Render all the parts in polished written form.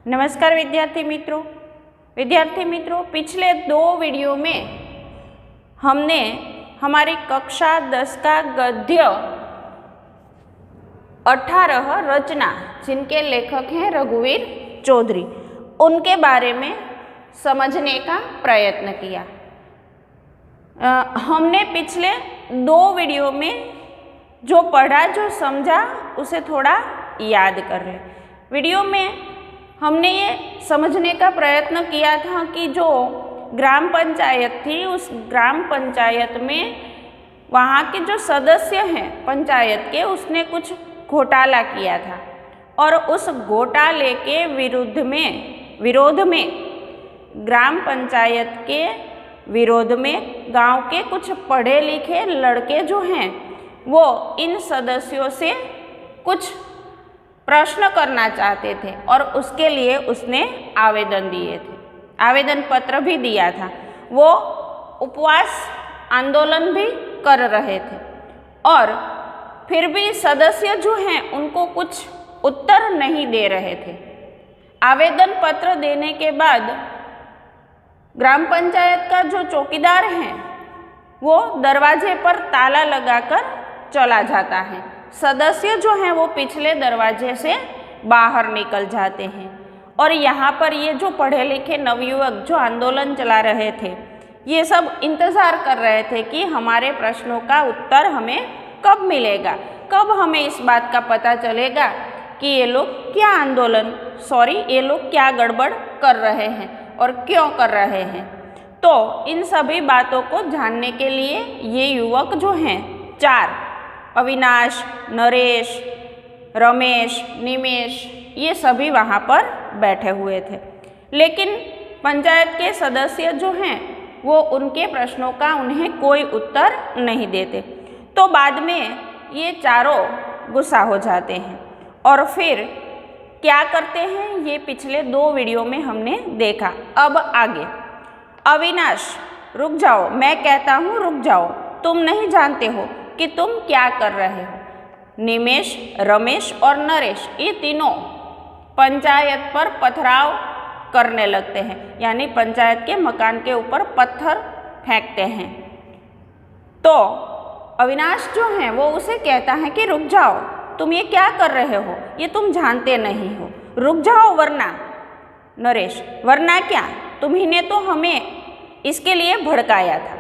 नमस्कार विद्यार्थी मित्रों, पिछले 2 वीडियो में हमने हमारी कक्षा 10 का गद्य 18 रचना, जिनके लेखक हैं रघुवीर चौधरी, उनके बारे में समझने का प्रयत्न किया। हमने पिछले 2 वीडियो में जो पढ़ा, जो समझा, उसे थोड़ा याद कर लें। वीडियो में हमने ये समझने का प्रयत्न किया था कि जो ग्राम पंचायत थी, उस ग्राम पंचायत में वहाँ के जो सदस्य हैं पंचायत के, उसने कुछ घोटाला किया था और उस घोटाले के विरोध में ग्राम पंचायत के विरोध में गांव के कुछ पढ़े लिखे लड़के जो हैं, वो इन सदस्यों से कुछ प्रश्न करना चाहते थे और उसके लिए उसने आवेदन दिए थे, आवेदन पत्र भी दिया था। वो उपवास आंदोलन भी कर रहे थे और फिर भी सदस्य जो हैं उनको कुछ उत्तर नहीं दे रहे थे। आवेदन पत्र देने के बाद ग्राम पंचायत का जो चौकीदार है वो दरवाजे पर ताला लगाकर चला जाता है। सदस्य जो हैं वो पिछले दरवाजे से बाहर निकल जाते हैं और यहाँ पर ये जो पढ़े लिखे नवयुवक जो आंदोलन चला रहे थे, ये सब इंतज़ार कर रहे थे कि हमारे प्रश्नों का उत्तर हमें कब मिलेगा, कब हमें इस बात का पता चलेगा कि ये लोग ये लोग क्या गड़बड़ कर रहे हैं और क्यों कर रहे हैं। तो इन सभी बातों को जानने के लिए ये युवक जो हैं 4, अविनाश, नरेश, रमेश, निमेश, ये सभी वहाँ पर बैठे हुए थे। लेकिन पंचायत के सदस्य जो हैं वो उनके प्रश्नों का उन्हें कोई उत्तर नहीं देते। तो बाद में ये चारों गुस्सा हो जाते हैं और फिर क्या करते हैं, ये पिछले 2 वीडियो में हमने देखा। अब आगे, अविनाश रुक जाओ, मैं कहता हूँ रुक जाओ, तुम नहीं जानते हो कि तुम क्या कर रहे हो। निमेश, रमेश और नरेश, ये तीनों पंचायत पर पथराव करने लगते हैं, यानी पंचायत के मकान के ऊपर पत्थर फेंकते हैं। तो अविनाश जो है वो उसे कहता है कि रुक जाओ, तुम ये क्या कर रहे हो, ये तुम जानते नहीं हो, रुक जाओ वरना। नरेश, वरना क्या, तुम्ही ने तो हमें इसके लिए भड़काया था।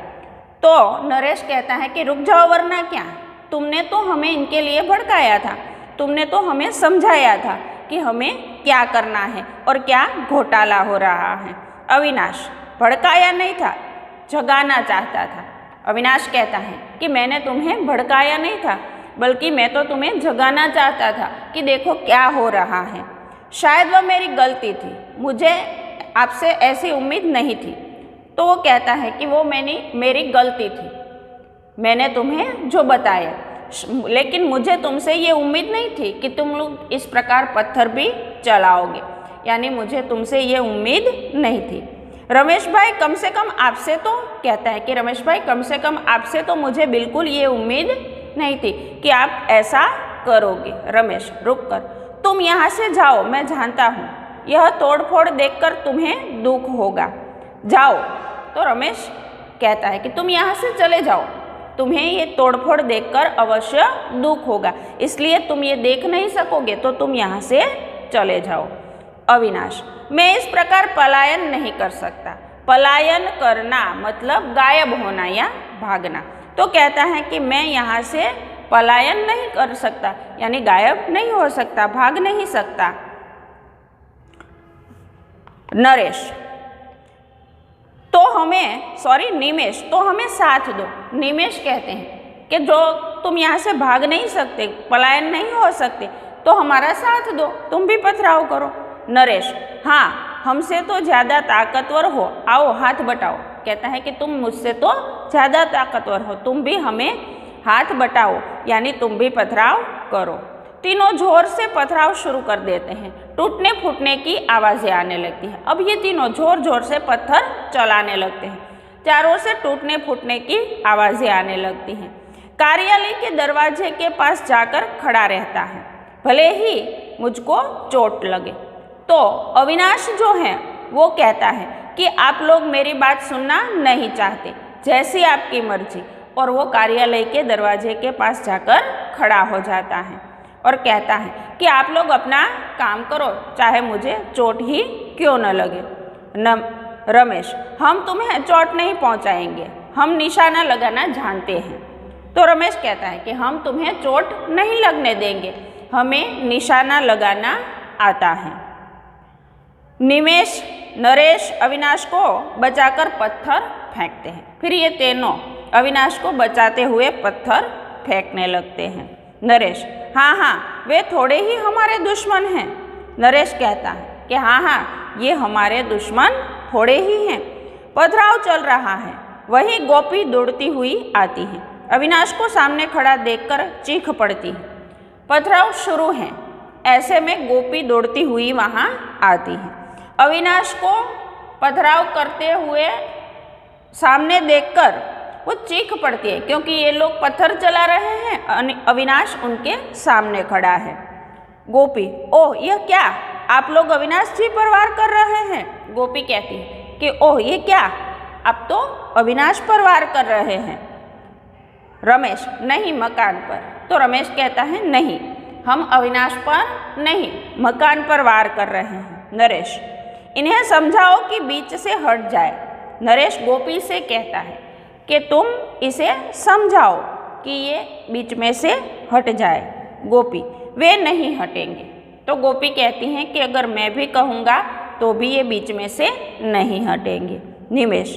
तो नरेश कहता है कि रुक जाओ वरना क्या, तुमने तो हमें इनके लिए भड़काया था, तुमने तो हमें समझाया था कि हमें क्या करना है और क्या घोटाला हो रहा है। अविनाश, भड़काया नहीं था, जगाना चाहता था। अविनाश कहता है कि मैंने तुम्हें भड़काया नहीं था, बल्कि मैं तो तुम्हें जगाना चाहता था कि देखो क्या हो रहा है। शायद वह मेरी गलती थी, मुझे आपसे ऐसी उम्मीद नहीं थी। तो वो कहता है कि वो मेरी गलती थी, मैंने तुम्हें जो बताया, लेकिन मुझे तुमसे ये उम्मीद नहीं थी कि तुम लोग इस प्रकार पत्थर भी चलाओगे, यानी मुझे तुमसे ये उम्मीद नहीं थी। रमेश भाई, कम से कम आपसे तो, कहता है कि रमेश भाई कम से कम आपसे तो मुझे बिल्कुल ये उम्मीद नहीं थी कि आप ऐसा करोगे। रमेश, रुक कर, तुम यहाँ से जाओ, मैं जानता हूँ यह तोड़फोड़ देखकर तुम्हें दुख होगा, जाओ। तो रमेश कहता है कि तुम यहाँ से चले जाओ, तुम्हें ये तोड़फोड़ देखकर अवश्य दुख होगा, इसलिए तुम ये देख नहीं सकोगे, तो तुम यहाँ से चले जाओ। अविनाश, मैं इस प्रकार पलायन नहीं कर सकता। पलायन करना मतलब गायब होना या भागना। तो कहता है कि मैं यहाँ से पलायन नहीं कर सकता, यानी गायब नहीं हो सकता, भाग नहीं सकता। नरेश, निमेश, तो हमें साथ दो। निमेश कहते हैं कि जो तुम यहाँ से भाग नहीं सकते, पलायन नहीं हो सकते, तो हमारा साथ दो, तुम भी पथराव करो। नरेश, हाँ, हमसे तो ज़्यादा ताकतवर हो, आओ हाथ बटाओ। कहता है कि तुम मुझसे तो ज़्यादा ताकतवर हो, तुम भी हमें हाथ बटाओ, यानी तुम भी पथराव करो। तीनों जोर से पथराव शुरू कर देते हैं, टूटने फूटने की आवाज़ें आने लगती हैं। अब ये तीनों जोर जोर से पत्थर चलाने लगते हैं, चारों से टूटने फूटने की आवाज़ें आने लगती हैं। कार्यालय के दरवाजे के पास जाकर खड़ा रहता है, भले ही मुझको चोट लगे। तो अविनाश जो है वो कहता है कि आप लोग मेरी बात सुनना नहीं चाहते, जैसी आपकी मर्जी, और वो कार्यालय के दरवाजे के पास जाकर खड़ा हो जाता है और कहता है कि आप लोग अपना काम करो, चाहे मुझे चोट ही क्यों न लगे। रमेश, हम तुम्हें चोट नहीं पहुंचाएंगे, हम निशाना लगाना जानते हैं। तो रमेश कहता है कि हम तुम्हें चोट नहीं लगने देंगे, हमें निशाना लगाना आता है। निमेश, नरेश अविनाश को बचाकर पत्थर फेंकते हैं। फिर ये तीनों अविनाश को बचाते हुए पत्थर फेंकने लगते हैं। नरेश, हाँ हाँ, वे थोड़े ही हमारे दुश्मन हैं। नरेश कहता है कि हाँ हाँ, ये हमारे दुश्मन थोड़े ही हैं। पथराव चल रहा है, वही गोपी दौड़ती हुई आती है। अविनाश को सामने खड़ा देखकर चीख पड़ती है। पथराव शुरू है, ऐसे में गोपी दौड़ती हुई वहाँ आती है। अविनाश को पथराव करते हुए सामने देखकर वो चीख पड़ती है, क्योंकि ये लोग पत्थर चला रहे हैं, अविनाश उनके सामने खड़ा है। गोपी, ओह यह क्या, आप लोग अविनाश जी पर वार कर रहे हैं। गोपी कहती है कि ओह ये क्या, आप तो अविनाश पर वार कर रहे हैं। रमेश, नहीं, मकान पर। तो रमेश कहता है नहीं, हम अविनाश पर नहीं, मकान पर वार कर रहे हैं। नरेश, इन्हें समझाओ कि बीच से हट जाए। नरेश गोपी से कहता है कि तुम इसे समझाओ कि ये बीच में से हट जाए। गोपी, वे नहीं हटेंगे। तो गोपी कहती हैं कि अगर मैं भी कहूँगा तो भी ये बीच में से नहीं हटेंगे। निमेश,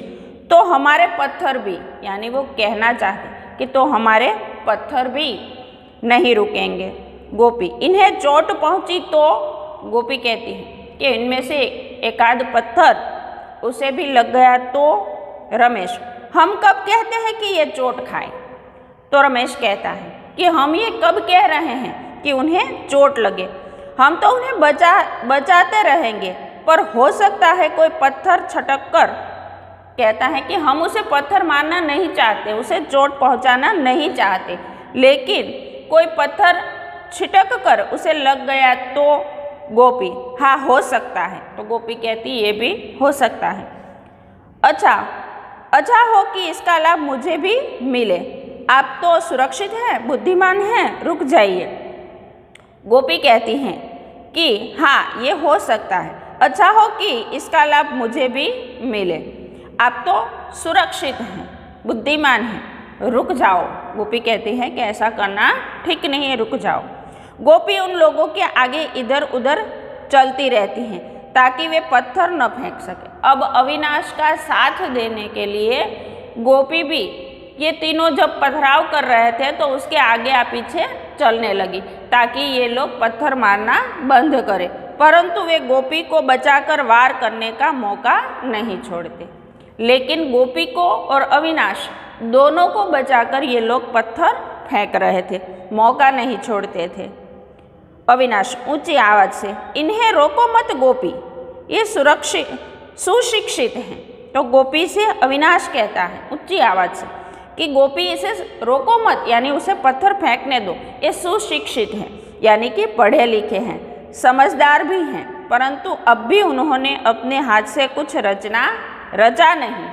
तो हमारे पत्थर भी, यानी वो कहना चाहते कि तो हमारे पत्थर भी नहीं रुकेंगे। गोपी, इन्हें चोट पहुँची तो। गोपी कहती है कि इनमें से एक आध पत्थर उसे भी लग गया तो। रमेश, हम कब कहते हैं कि ये चोट खाए। तो रमेश कहता है कि हम ये कब कह रहे हैं कि उन्हें चोट लगे, हम तो उन्हें बचाते रहेंगे, पर हो सकता है कोई पत्थर छटक कर। कहता है कि हम उसे पत्थर मारना नहीं चाहते, उसे चोट पहुंचाना नहीं चाहते, लेकिन कोई पत्थर छिटक कर उसे लग गया तो। गोपी, हाँ हो सकता है। तो गोपी कहती ये भी हो सकता है। अच्छा हो कि इसका लाभ मुझे भी मिले। आप तो सुरक्षित हैं, बुद्धिमान हैं, रुक जाइए। गोपी कहती हैं कि हाँ ये हो सकता है, अच्छा हो कि इसका लाभ मुझे भी मिले। आप तो सुरक्षित हैं, बुद्धिमान हैं, रुक जाओ। गोपी कहती है कि ऐसा करना ठीक नहीं है, रुक जाओ। गोपी उन लोगों के आगे इधर उधर चलती रहती हैं ताकि वे पत्थर न फेंक सके। अब अविनाश का साथ देने के लिए गोपी भी, ये तीनों जब पथराव कर रहे थे तो उसके आगे या पीछे चलने लगी ताकि ये लोग पत्थर मारना बंद करें, परंतु वे गोपी को बचाकर वार करने का मौका नहीं छोड़ते। लेकिन गोपी को और अविनाश दोनों को बचाकर ये लोग पत्थर फेंक रहे थे, मौका नहीं छोड़ते थे। अविनाश ऊंची आवाज से, इन्हें रोको मत गोपी, ये सुशिक्षित हैं। तो गोपी से अविनाश कहता है ऊंची आवाज से कि गोपी इसे रोको मत, यानी उसे पत्थर फेंकने दो, ये सुशिक्षित हैं, यानी कि पढ़े लिखे हैं, समझदार भी हैं, परंतु अब भी उन्होंने अपने हाथ से कुछ रचा नहीं।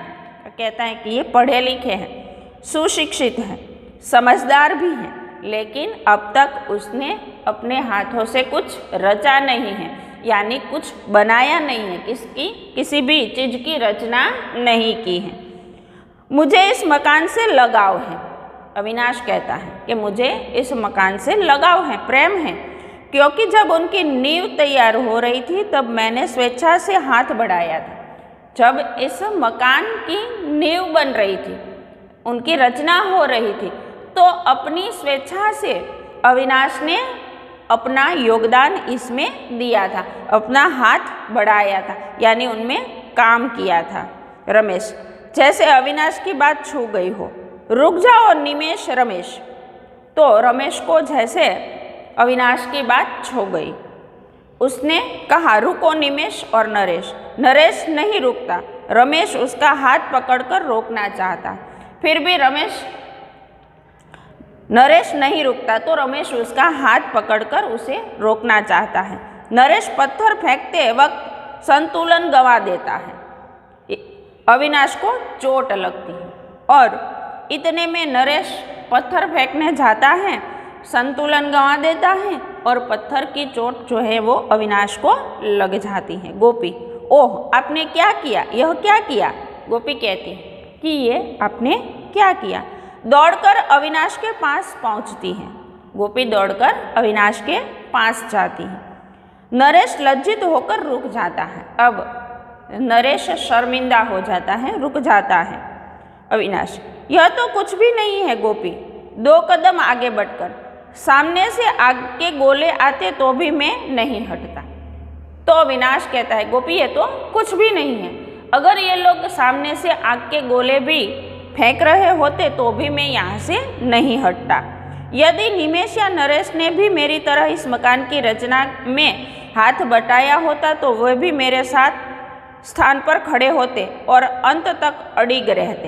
कहता है कि ये पढ़े लिखे हैं, सुशिक्षित हैं, समझदार भी हैं, लेकिन अब तक उसने अपने हाथों से कुछ रचा नहीं है, यानी कुछ बनाया नहीं है, किसी भी चीज़ की रचना नहीं की है। मुझे इस मकान से लगाव है। अविनाश कहता है कि मुझे इस मकान से लगाव है, प्रेम है, क्योंकि जब उनकी नींव तैयार हो रही थी तब मैंने स्वेच्छा से हाथ बढ़ाया था। जब इस मकान की नींव बन रही थी, उनकी रचना हो रही थी, तो अपनी स्वेच्छा से अविनाश ने अपना योगदान इसमें दिया था, अपना हाथ बढ़ाया था, यानी उनमें काम किया था। रमेश, जैसे अविनाश की बात छू गई हो, रुक जाओ निमेश। रमेश, तो रमेश को जैसे अविनाश की बात छू गई, उसने कहा रुको निमेश और नरेश। नरेश नहीं रुकता, रमेश उसका हाथ पकड़कर रोकना चाहता, फिर भी नरेश नहीं रुकता, तो रमेश उसका हाथ पकड़कर उसे रोकना चाहता है। नरेश पत्थर फेंकते वक्त संतुलन गंवा देता है। अविनाश को चोट लगती है और इतने में नरेश पत्थर फेंकने जाता है, संतुलन गंवा देता है और पत्थर की चोट जो है वो अविनाश को लग जाती है। गोपी, ओह आपने क्या किया, यह क्या किया? गोपी कहती है कि ये आपने क्या किया? दौड़कर अविनाश के पास पहुंचती है। गोपी दौड़कर अविनाश के पास जाती है। नरेश लज्जित होकर रुक जाता है। अब नरेश शर्मिंदा हो जाता है, रुक जाता है। अविनाश, यह तो कुछ भी नहीं है गोपी। 2 कदम आगे बढ़कर, सामने से आग के गोले आते तो भी मैं नहीं हटता। तो अविनाश कहता है गोपी ये तो कुछ भी नहीं है, अगर ये लोग सामने से आग के गोले भी फेंक रहे होते तो भी मैं यहाँ से नहीं हटता। यदि निमेश या नरेश ने भी मेरी तरह इस मकान की रचना में हाथ बटाया होता तो वह भी मेरे साथ स्थान पर खड़े होते और अंत तक अड़िग रहते।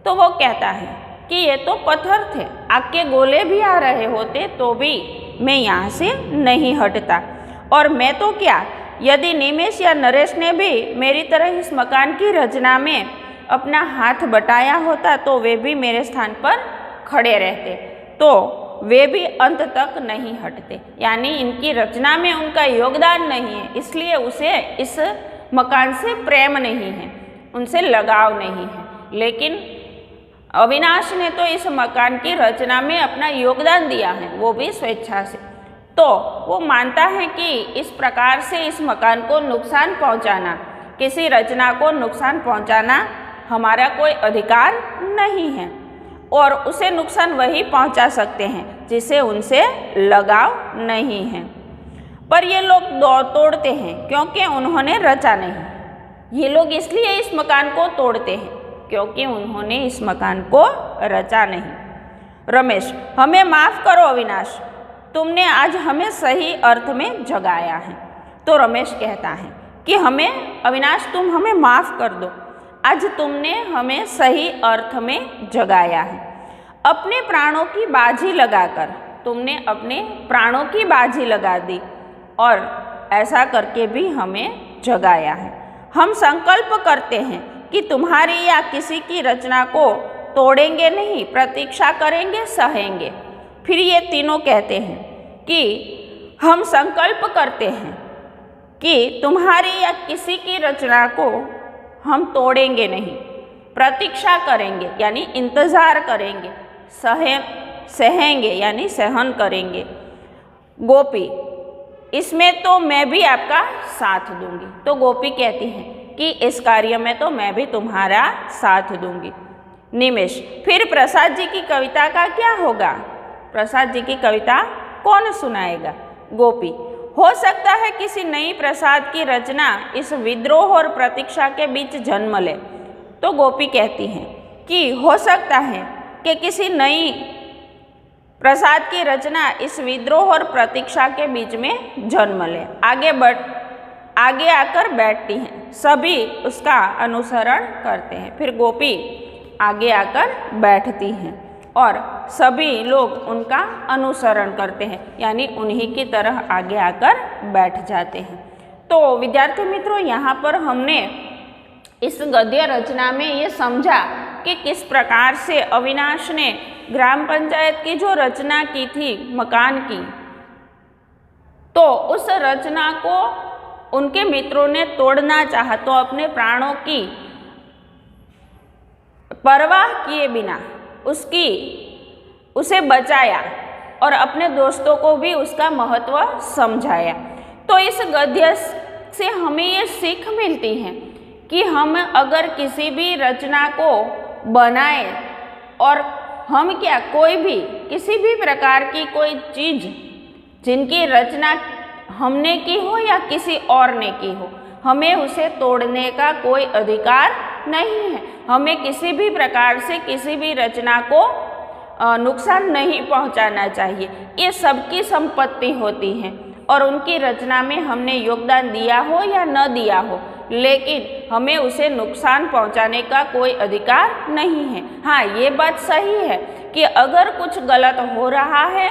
तो वो कहता है कि ये तो पत्थर थे, आग के गोले भी आ रहे होते तो भी मैं यहाँ से नहीं हटता। और मैं तो क्या, यदि निमेश या नरेश ने भी मेरी तरह इस मकान की रचना में अपना हाथ बटाया होता तो वे भी मेरे स्थान पर खड़े रहते, तो वे भी अंत तक नहीं हटते। यानी इनकी रचना में उनका योगदान नहीं है, इसलिए उसे इस मकान से प्रेम नहीं है, उनसे लगाव नहीं है। लेकिन अविनाश ने तो इस मकान की रचना में अपना योगदान दिया है, वो भी स्वेच्छा से। तो वो मानता है कि इस प्रकार से इस मकान को नुकसान पहुंचाना, किसी रचना को नुकसान पहुंचाना हमारा कोई अधिकार नहीं है और उसे नुकसान वही पहुंचा सकते हैं जिसे उनसे लगाव नहीं है। पर ये लोग तोड़ते हैं क्योंकि उन्होंने रचा नहीं। ये लोग इसलिए इस मकान को तोड़ते हैं क्योंकि उन्होंने इस मकान को रचा नहीं। रमेश, हमें माफ़ करो अविनाश, तुमने आज हमें सही अर्थ में जगाया है। तो रमेश कहता है कि अविनाश तुम हमें माफ़ कर दो, आज तुमने हमें सही अर्थ में जगाया है। अपने प्राणों की बाजी लगाकर तुमने अपने प्राणों की बाजी लगा दी और ऐसा करके भी हमें जगाया है। हम संकल्प करते हैं कि तुम्हारी या किसी की रचना को तोड़ेंगे नहीं, प्रतीक्षा करेंगे, सहेंगे। फिर ये तीनों कहते हैं कि हम संकल्प करते हैं कि तुम्हारी या किसी की रचना को हम तोड़ेंगे नहीं, प्रतीक्षा करेंगे यानी इंतज़ार करेंगे, सहेंगे यानी सहन करेंगे। गोपी, इसमें तो मैं भी आपका साथ दूंगी। तो गोपी कहती है कि इस कार्य में तो मैं भी तुम्हारा साथ दूंगी। निमेश, फिर प्रसाद जी की कविता का क्या होगा? प्रसाद जी की कविता कौन सुनाएगा? गोपी, हो सकता है किसी नई प्रसाद की रचना इस विद्रोह और प्रतीक्षा के बीच जन्म ले। तो गोपी कहती हैं कि हो सकता है कि किसी नई प्रसाद की रचना इस विद्रोह और प्रतीक्षा के बीच में जन्म ले। आगे आकर बैठती हैं, सभी उसका अनुसरण करते हैं। फिर गोपी आगे आकर बैठती हैं और सभी लोग उनका अनुसरण करते हैं, यानी उन्हीं की तरह आगे आकर बैठ जाते हैं। तो विद्यार्थी मित्रों, यहाँ पर हमने इस गद्य रचना में ये समझा कि किस प्रकार से अविनाश ने ग्राम पंचायत की जो रचना की थी मकान की, तो उस रचना को उनके मित्रों ने तोड़ना चाहा तो अपने प्राणों की परवाह किए बिना उसे बचाया और अपने दोस्तों को भी उसका महत्व समझाया। तो इस गद्य से हमें ये सीख मिलती है कि हम अगर किसी भी रचना को बनाए और हम क्या कोई भी किसी भी प्रकार की कोई चीज़ जिनकी रचना हमने की हो या किसी और ने की हो, हमें उसे तोड़ने का कोई अधिकार नहीं है। हमें किसी भी प्रकार से किसी भी रचना को नुकसान नहीं पहुंचाना चाहिए। ये सबकी संपत्ति होती है और उनकी रचना में हमने योगदान दिया हो या न दिया हो, लेकिन हमें उसे नुकसान पहुंचाने का कोई अधिकार नहीं है। हाँ, ये बात सही है कि अगर कुछ गलत हो रहा है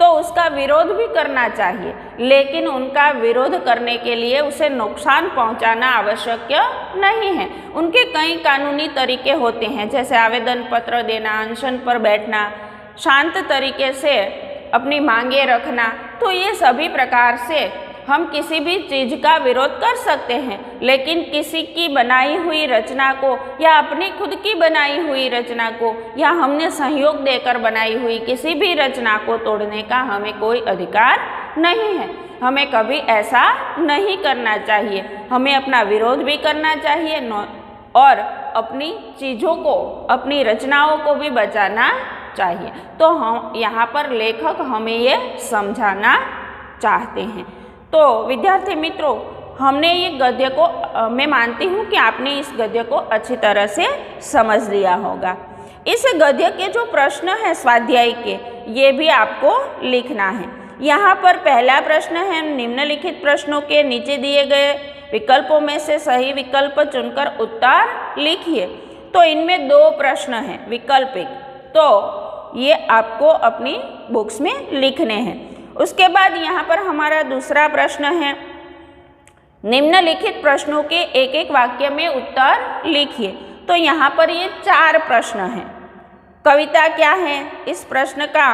तो उसका विरोध भी करना चाहिए, लेकिन उनका विरोध करने के लिए उसे नुकसान पहुंचाना आवश्यक नहीं है। उनके कई कानूनी तरीके होते हैं, जैसे आवेदन पत्र देना, अनशन पर बैठना, शांत तरीके से अपनी मांगे रखना। तो ये सभी प्रकार से हम किसी भी चीज़ का विरोध कर सकते हैं, लेकिन किसी की बनाई हुई रचना को या अपनी खुद की बनाई हुई रचना को या हमने सहयोग देकर बनाई हुई किसी भी रचना को तोड़ने का हमें कोई अधिकार नहीं है। हमें कभी ऐसा नहीं करना चाहिए। हमें अपना विरोध भी करना चाहिए और अपनी चीज़ों को, अपनी रचनाओं को भी बचाना चाहिए। तो हम यहाँ पर लेखक हमें ये समझाना चाहते हैं। तो विद्यार्थी मित्रों, हमने ये गद्य को, मैं मानती हूँ कि आपने इस गद्य को अच्छी तरह से समझ लिया होगा। इस गद्य के जो प्रश्न हैं स्वाध्याय के, ये भी आपको लिखना है। यहाँ पर पहला प्रश्न है, निम्नलिखित प्रश्नों के नीचे दिए गए विकल्पों में से सही विकल्प चुनकर उत्तर लिखिए। तो इनमें 2 प्रश्न हैं, विकल्प एक, तो ये आपको अपनी बुक्स में लिखने हैं। उसके बाद यहाँ पर हमारा दूसरा प्रश्न है, निम्नलिखित प्रश्नों के एक एक वाक्य में उत्तर लिखिए। तो यहाँ पर ये 4 प्रश्न हैं। कविता क्या है, इस प्रश्न का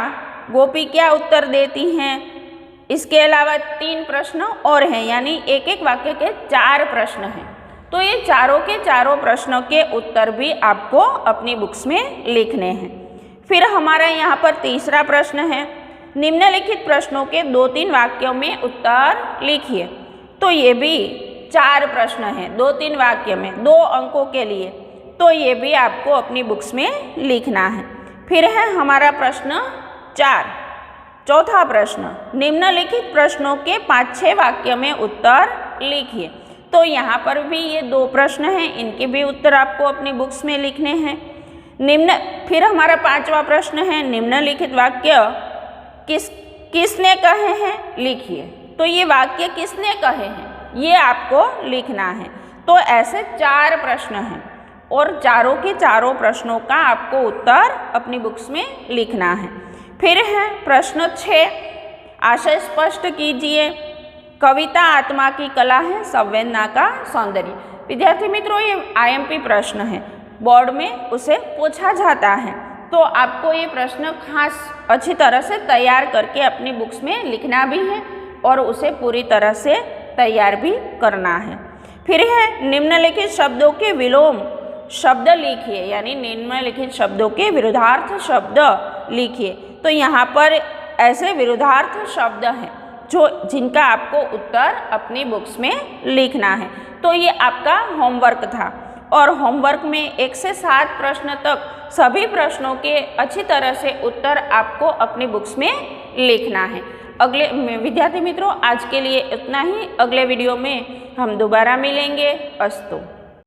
गोपी क्या उत्तर देती हैं। इसके अलावा 3 प्रश्न और हैं, यानी एक एक वाक्य के 4 प्रश्न हैं। तो ये चारों के चारों प्रश्नों के उत्तर भी आपको अपनी बुक्स में लिखने हैं। फिर हमारा यहाँ पर तीसरा प्रश्न है, निम्नलिखित प्रश्नों के 2-3 वाक्यों में उत्तर लिखिए। तो ये भी 4 प्रश्न हैं, 2-3 वाक्य में 2 अंकों के लिए। तो ये भी आपको अपनी बुक्स में लिखना है। फिर है हमारा प्रश्न 4, चौथा प्रश्न, निम्नलिखित प्रश्नों के 5-6 वाक्य में उत्तर लिखिए। तो यहाँ पर भी ये 2 प्रश्न हैं, इनके भी उत्तर आपको अपनी बुक्स में लिखने हैं। फिर हमारा 5वां प्रश्न है, निम्नलिखित वाक्य किसने कहे हैं, लिखिए। तो ये वाक्य किसने कहे हैं, ये आपको लिखना है। तो ऐसे 4 प्रश्न हैं और चारों के चारों प्रश्नों का आपको उत्तर अपनी बुक्स में लिखना है। फिर है प्रश्न 6, आशय स्पष्ट कीजिए। कविता आत्मा की कला है, संवेदना का सौंदर्य। विद्यार्थी मित्रों, ये IMP प्रश्न है, बोर्ड में उसे पूछा जाता है। तो आपको ये प्रश्न खास अच्छी तरह से तैयार करके अपनी बुक्स में लिखना भी है और उसे पूरी तरह से तैयार भी करना है। फिर है निम्नलिखित शब्दों के विलोम शब्द लिखिए, यानी निम्नलिखित शब्दों के विरुद्धार्थ शब्द लिखिए। तो यहाँ पर ऐसे विरुद्धार्थ शब्द हैं जिनका आपको उत्तर अपनी बुक्स में लिखना है। तो ये आपका होमवर्क था और होमवर्क में 1 से 7 प्रश्न तक सभी प्रश्नों के अच्छी तरह से उत्तर आपको अपनी बुक्स में लिखना है। अगले विद्यार्थी मित्रों, आज के लिए इतना ही। अगले वीडियो में हम दोबारा मिलेंगे। अस्तु।